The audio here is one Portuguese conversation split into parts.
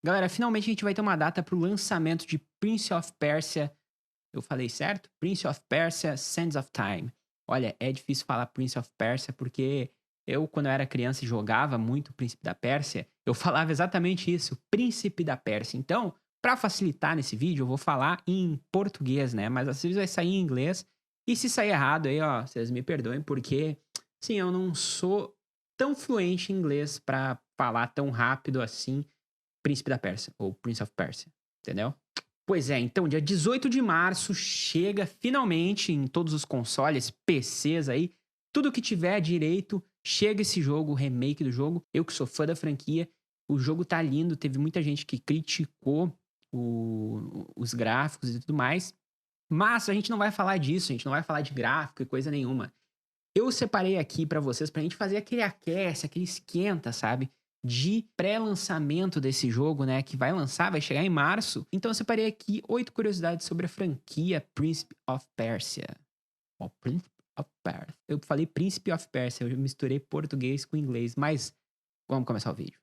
Galera, finalmente a gente vai ter uma data pro lançamento de Prince of Persia. Eu falei certo? Prince of Persia: Sands of Time. Olha, é difícil falar Prince of Persia porque eu, quando eu era criança e jogava muito Príncipe da Pérsia, eu falava exatamente isso, Príncipe da Pérsia. Então, para facilitar nesse vídeo, eu vou falar em português, né? Mas às vezes vai sair em inglês. E se sair errado aí, ó, vocês me perdoem, porque, sim, eu não sou tão fluente em inglês para falar tão rápido assim Príncipe da Pérsia, ou Prince of Persia, entendeu? Pois é, então, dia 18 de março chega finalmente em todos os consoles, PCs aí, tudo que tiver direito, chega esse jogo, o remake do jogo. Eu que sou fã da franquia, o jogo tá lindo, teve muita gente que criticou os gráficos e tudo mais, mas a gente não vai falar disso, a gente não vai falar de gráfico e coisa nenhuma. Eu separei aqui pra vocês pra gente fazer aquele aquece, aquele esquenta, sabe? De pré-lançamento desse jogo, né? Que vai lançar, vai chegar em março. Então eu separei aqui 8 curiosidades sobre a franquia Príncipe of Persia. Ó, Príncipe of Persia. Eu falei Príncipe of Persia, eu misturei português com inglês, mas vamos começar o vídeo.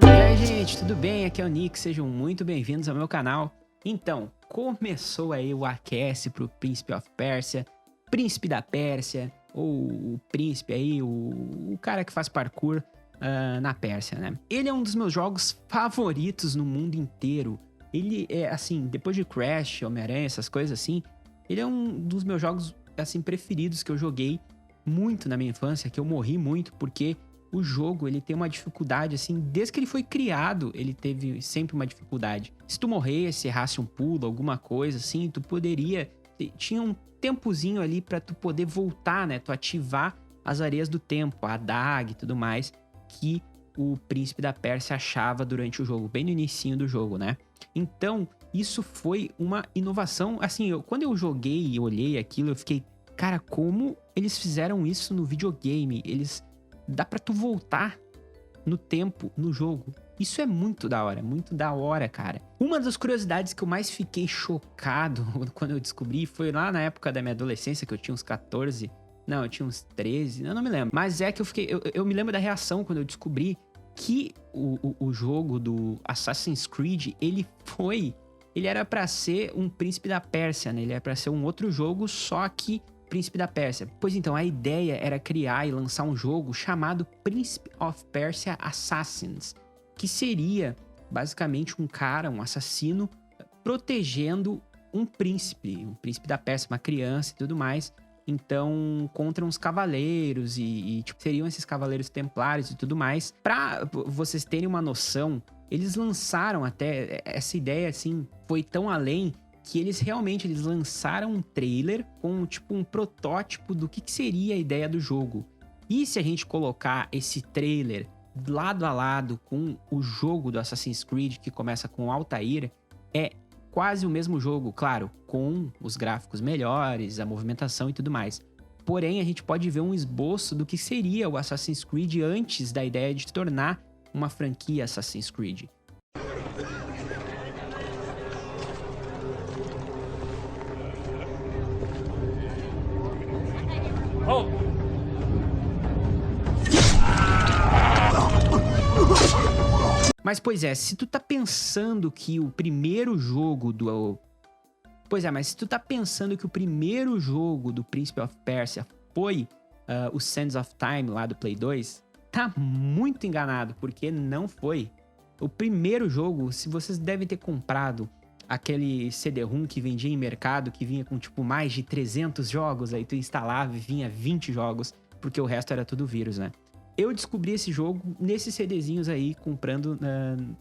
E aí, gente, tudo bem? Aqui é o Nick, sejam muito bem-vindos ao meu canal. Então, começou aí o aquece pro Príncipe of Persia, Príncipe da Pérsia, ou o príncipe aí, o cara que faz parkour na Pérsia, né? Ele é um dos meus jogos favoritos no mundo inteiro. Ele é, assim, depois de Crash, Homem-Aranha, essas coisas assim, ele é um dos meus jogos, assim, preferidos que eu joguei muito na minha infância, que eu morri muito, porque o jogo, ele tem uma dificuldade, assim, desde que ele foi criado, ele teve sempre uma dificuldade. Se tu morresse, errasse um pulo, alguma coisa, assim, tu poderia... Tinha um tempozinho ali pra tu poder voltar, né? Tu ativar as areias do tempo, a adaga e tudo mais, que o príncipe da Pérsia achava durante o jogo, bem no inicinho do jogo, né? Então, isso foi uma inovação. Assim, quando eu joguei e olhei aquilo, eu fiquei, cara, como eles fizeram isso no videogame? Dá pra tu voltar no tempo, no jogo. Isso é muito da hora, cara. Uma das curiosidades que eu mais fiquei chocado quando eu descobri foi lá na época da minha adolescência, que eu tinha uns 14. Não, eu tinha uns 13, eu não me lembro. Mas é que eu fiquei. Eu me lembro da reação quando eu descobri que o jogo do Assassin's Creed, ele era pra ser um Príncipe da Pérsia, né? Ele era pra ser um outro jogo, só que Príncipe da Pérsia. Pois então, a ideia era criar e lançar um jogo chamado Príncipe of Persia Assassins, que seria basicamente um cara, um assassino, protegendo um príncipe da Pérsia, uma criança e tudo mais. Então, contra uns cavaleiros tipo, seriam esses cavaleiros templários e tudo mais. Pra vocês terem uma noção, eles lançaram até essa ideia, assim, foi tão além que eles lançaram um trailer com, tipo, um protótipo do que seria a ideia do jogo. E se a gente colocar esse trailer lado a lado com o jogo do Assassin's Creed, que começa com Altair, é quase o mesmo jogo, claro, com os gráficos melhores, a movimentação e tudo mais. Porém, a gente pode ver um esboço do que seria o Assassin's Creed antes da ideia de tornar uma franquia Assassin's Creed. Mas, pois é, se tu tá pensando que o primeiro jogo do... Pois é, mas se tu tá pensando que o primeiro jogo do Príncipe of Persia foi o Sands of Time lá do Play 2, tá muito enganado, porque não foi. O primeiro jogo, se vocês devem ter comprado aquele CD-ROM que vendia em mercado, que vinha com, tipo, mais de 300 jogos, aí tu instalava e vinha 20 jogos, porque o resto era tudo vírus, né? Eu descobri esse jogo nesses CDzinhos aí, comprando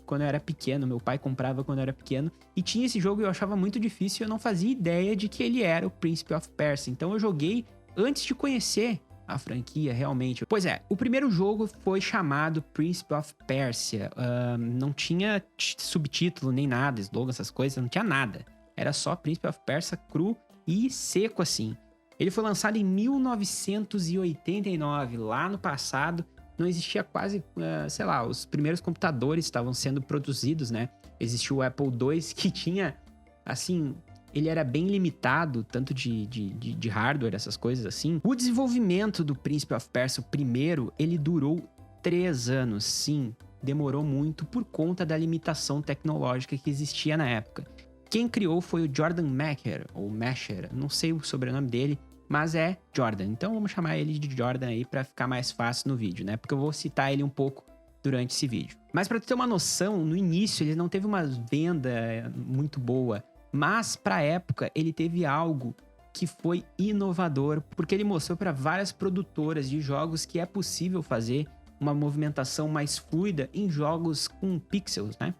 quando eu era pequeno. Meu pai comprava quando eu era pequeno. E tinha esse jogo e eu achava muito difícil. Eu não fazia ideia de que ele era o Príncipe of Persia. Então eu joguei antes de conhecer a franquia, realmente. Pois é, o primeiro jogo foi chamado Príncipe of Persia. Não tinha subtítulo nem nada, slogan, essas coisas. Não tinha nada. Era só Príncipe of Persia cru e seco assim. Ele foi lançado em 1989, lá no passado. Não existia quase, sei lá, os primeiros computadores estavam sendo produzidos, né? Existia o Apple II que tinha, assim, ele era bem limitado, tanto de hardware, essas coisas assim. O desenvolvimento do Príncipe of Persia, o primeiro, ele durou 3 anos, sim. demorou muito por conta da limitação tecnológica que existia na época. Quem criou foi o Jordan Macher, ou Masher, não sei o sobrenome dele, mas é Jordan. Então vamos chamar ele de Jordan aí para ficar mais fácil no vídeo, né? Porque eu vou citar ele um pouco durante esse vídeo. Mas para tu ter uma noção, no início ele não teve uma venda muito boa, mas para a época ele teve algo que foi inovador, porque ele mostrou para várias produtoras de jogos que é possível fazer uma movimentação mais fluida em jogos com pixels, né?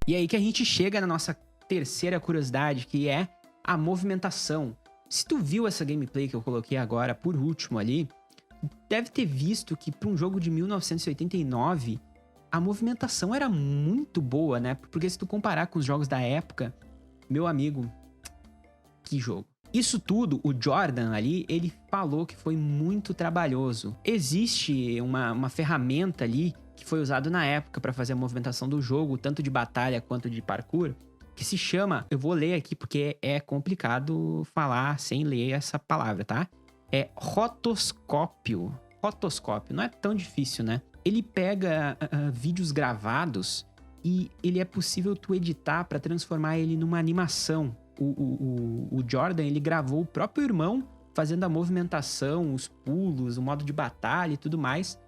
E aí que a gente chega na nossa terceira curiosidade, que é a movimentação. Se tu viu essa gameplay que eu coloquei agora por último ali, deve ter visto que para um jogo de 1989, a movimentação era muito boa, né? Porque se tu comparar com os jogos da época, meu amigo, que jogo. Isso tudo, o Jordan ali, ele falou que foi muito trabalhoso. Existe uma ferramenta ali que foi usado na época para fazer a movimentação do jogo, tanto de batalha quanto de parkour, que se chama, eu vou ler aqui porque é complicado falar sem ler essa palavra, tá? É rotoscópio. Rotoscópio, não é tão difícil, né? Ele pega vídeos gravados e ele é possível tu editar para transformar ele numa animação. O Jordan, ele gravou o próprio irmão fazendo a movimentação, os pulos, o modo de batalha e tudo mais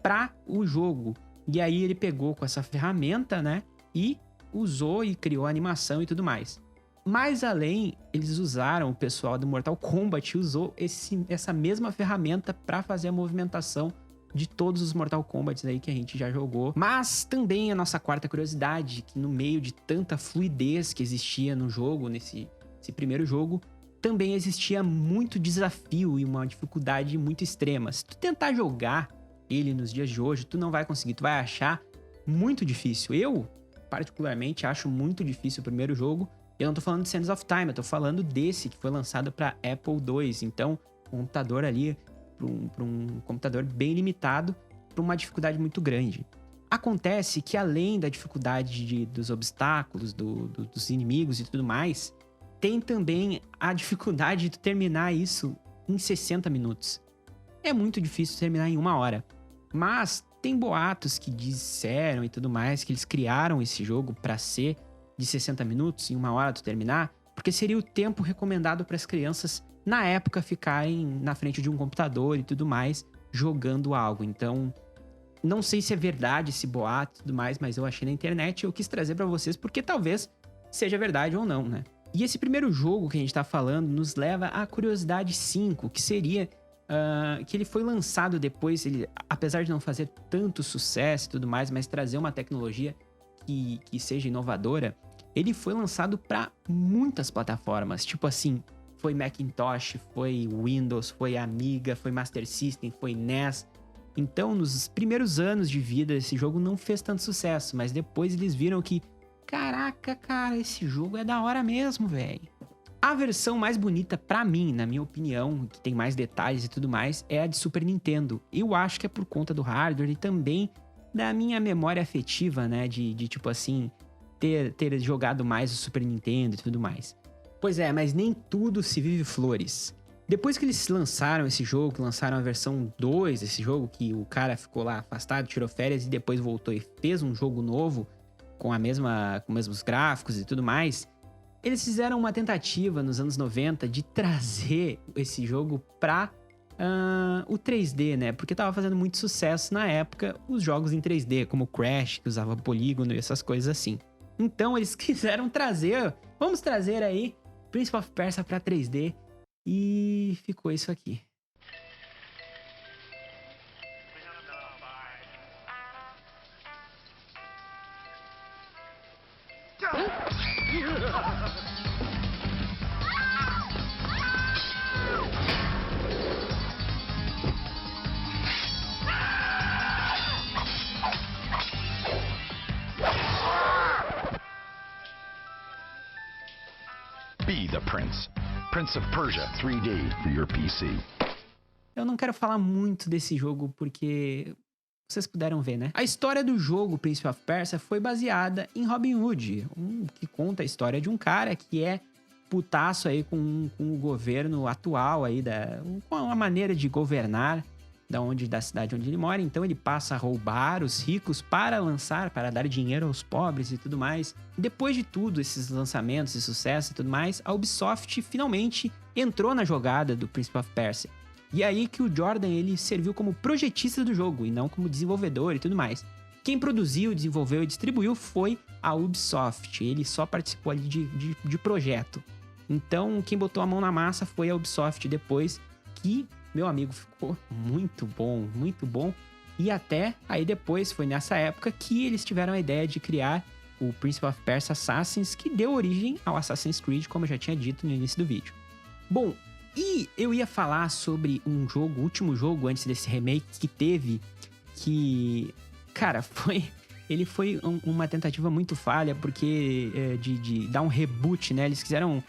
para o jogo. E aí ele pegou com essa ferramenta, né? E usou e criou a animação e tudo mais. Mais além, eles usaram, o pessoal do Mortal Kombat usou essa mesma ferramenta para fazer a movimentação de todos os Mortal Kombat aí que a gente já jogou. Mas também a nossa quarta curiosidade, que no meio de tanta fluidez que existia no jogo, nesse primeiro jogo, também existia muito desafio e uma dificuldade muito extrema. Se tu tentar jogar ele nos dias de hoje, tu não vai conseguir, tu vai achar muito difícil. Eu, particularmente, acho muito difícil o primeiro jogo. Eu não tô falando de Sands of Time, eu tô falando desse que foi lançado para Apple II. Então, um computador ali, para um computador bem limitado, para uma dificuldade muito grande. Acontece que além da dificuldade dos obstáculos, dos inimigos e tudo mais, tem também a dificuldade de terminar isso em 60 minutos. É muito difícil terminar em 1 hora. Mas tem boatos que disseram e tudo mais que eles criaram esse jogo para ser de 60 minutos, em 1 hora tu terminar, porque seria o tempo recomendado para as crianças na época ficarem na frente de um computador e tudo mais, jogando algo. Então, não sei se é verdade esse boato e tudo mais, mas eu achei na internet e eu quis trazer para vocês porque talvez seja verdade ou não, né? E esse primeiro jogo que a gente tá falando nos leva à curiosidade 5, que seria que ele foi lançado depois, ele, apesar de não fazer tanto sucesso e tudo mais, mas trazer uma tecnologia que seja inovadora, ele foi lançado para muitas plataformas, tipo assim, foi Macintosh, foi Windows, foi Amiga, foi Master System, foi NES. Então, nos primeiros anos de vida, esse jogo não fez tanto sucesso, mas depois eles viram que, caraca, cara, esse jogo é da hora mesmo, velho. A versão mais bonita pra mim, na minha opinião, que tem mais detalhes e tudo mais, é a de Super Nintendo. Eu acho que é por conta do hardware e também da minha memória afetiva, né, de tipo assim, ter jogado mais o Super Nintendo e tudo mais. Pois é, mas nem tudo se vive flores. Depois que eles lançaram esse jogo, que lançaram a versão 2 desse jogo, que o cara ficou lá afastado, tirou férias e depois voltou e fez um jogo novo com os mesmos gráficos e tudo mais, eles fizeram uma tentativa nos anos 90 de trazer esse jogo para o 3D, né? Porque tava fazendo muito sucesso na época os jogos em 3D, como Crash, que usava polígono e essas coisas assim. Então eles quiseram trazer, vamos trazer aí Prince of Persia para 3D e ficou isso aqui. Be the Prince. Prince of Persia 3D for your PC. Eu não quero falar muito desse jogo porque vocês puderam ver, né? A história do jogo Prince of Persia foi baseada em Robin Hood, que conta a história de um cara que é putaço aí com o governo atual aí, com a maneira de governar da cidade onde ele mora. Então ele passa a roubar os ricos para dar dinheiro aos pobres e tudo mais. Depois de tudo, esses lançamentos e sucesso e tudo mais, a Ubisoft finalmente entrou na jogada do Prince of Persia. E aí que o Jordan, ele serviu como projetista do jogo e não como desenvolvedor e tudo mais. Quem produziu, desenvolveu e distribuiu foi a Ubisoft. Ele só participou ali de projeto. Então, quem botou a mão na massa foi a Ubisoft depois, que, meu amigo, ficou muito bom, muito bom. E até aí depois, foi nessa época que eles tiveram a ideia de criar o Prince of Persia Assassins, que deu origem ao Assassin's Creed, como eu já tinha dito no início do vídeo. Bom, e eu ia falar sobre o último jogo antes desse remake que teve, que, cara, ele foi uma tentativa muito falha, porque de dar um reboot, né? Eles quiseram,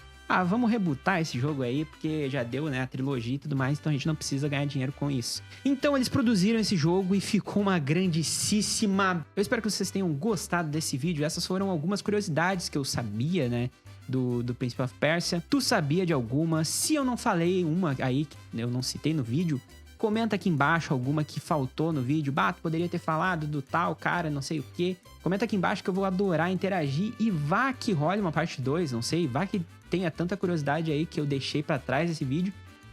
vamos rebootar esse jogo aí, porque já deu, né, a trilogia e tudo mais, então a gente não precisa ganhar dinheiro com isso. Então eles produziram esse jogo e ficou uma grandíssima... Eu espero que vocês tenham gostado desse vídeo. Essas foram algumas curiosidades que eu sabia, né, do Prince of Persia. Tu sabia de alguma? Se eu não falei uma aí, que eu não citei no vídeo, comenta aqui embaixo alguma que faltou no vídeo. Tu poderia ter falado do tal cara, não sei o quê. Comenta aqui embaixo que eu vou adorar interagir. E vá que role uma parte 2, não sei. Vá que tenha tanta curiosidade aí que eu deixei pra trás desse vídeo,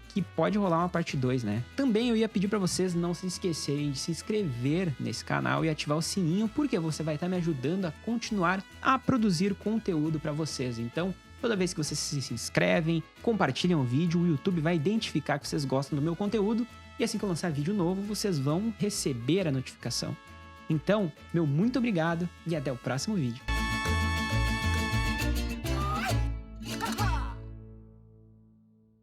que pode rolar uma parte 2, né? Também eu ia pedir pra vocês não se esquecerem de se inscrever nesse canal e ativar o sininho, porque você vai estar me ajudando a continuar a produzir conteúdo pra vocês. Então, toda vez que vocês se inscrevem, compartilham o vídeo, o YouTube vai identificar que vocês gostam do meu conteúdo, e assim que eu lançar vídeo novo, vocês vão receber a notificação. Então, meu muito obrigado e até o próximo vídeo.